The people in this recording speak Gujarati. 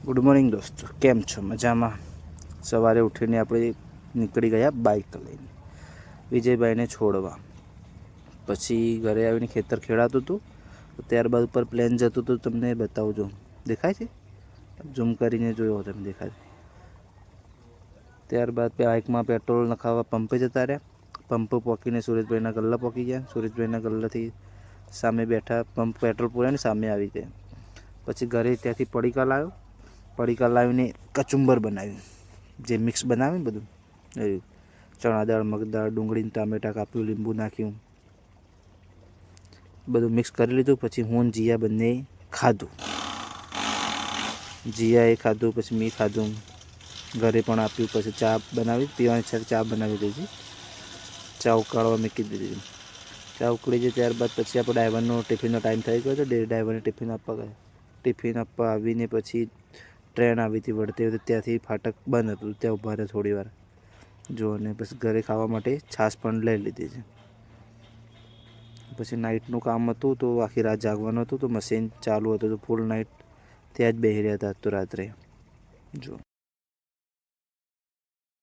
ગુડ મોર્નિંગ દોસ્તો, કેમ છો? મજામાં? સવારે ઉઠીને આપણે નીકળી ગયા બાઇક લઈને વિજયભાઈને છોડવા. પછી ઘરે આવીને ખેતર ખેડાતું હતું, ત્યારબાદ ઉપર પ્લેન જતું હતું. તમને બતાવજો, દેખાય છે? ઝૂમ કરીને જોયો તમે, દેખાય. ત્યારબાદ બાઇકમાં પેટ્રોલ નખાવવા પંપે જતા રહ્યા. પંપ પહોંચીને સુરેશભાઈના ગલ્લા પહોંચી ગયા. સુરેશભાઈના ગલ્લાથી સામે બેઠા, પંપ પેટ્રોલ પૂરાઈને સામે આવી ગયા. પછી ઘરે ત્યાંથી પડીકા લાવ્યો. પડીકા લાવીને કચુંબર બનાવ્યું, જે મિક્સ બનાવે ને બધું એ ચણા દાળ, મગદાળ, ડુંગળી, ટામેટાં કાપ્યું, લીંબુ નાખ્યું, બધું મિક્સ કરી લીધું. પછી હું જીયા બંને ખાધું. જીયાએ ખાધું, પછી મેં ખાધું, ઘરે પણ આપ્યું. પછી ચા બનાવી, પીવાની છે ચા બનાવી દીધી. ચા ઉકાળવા મૂકી દીધી. ચા ઉકળી જાય ત્યારબાદ પછી આપણે ડ્રાઈવરનો ટિફિનનો ટાઈમ થઈ ગયો હતો. ડ્રાઈવરને ટિફિન આપવા ગયા. ટિફિન આપવા આવીને પછી ટ્રેન આવી હતી વળતી વખતે, ત્યાંથી ફાટક બંધ હતું, ત્યાં ઊભા રહ્યા થોડી વાર જો. અને પછી ઘરે ખાવા માટે છાશ પણ લઈ લીધી છે. પછી નાઇટનું કામ હતું તો આખી રાત જાગવાનું હતું, તો મશીન ચાલુ હતું, તો ફૂલ નાઇટ ત્યાં જ બેસી રહ્યા હતા તો રાત્રે જો.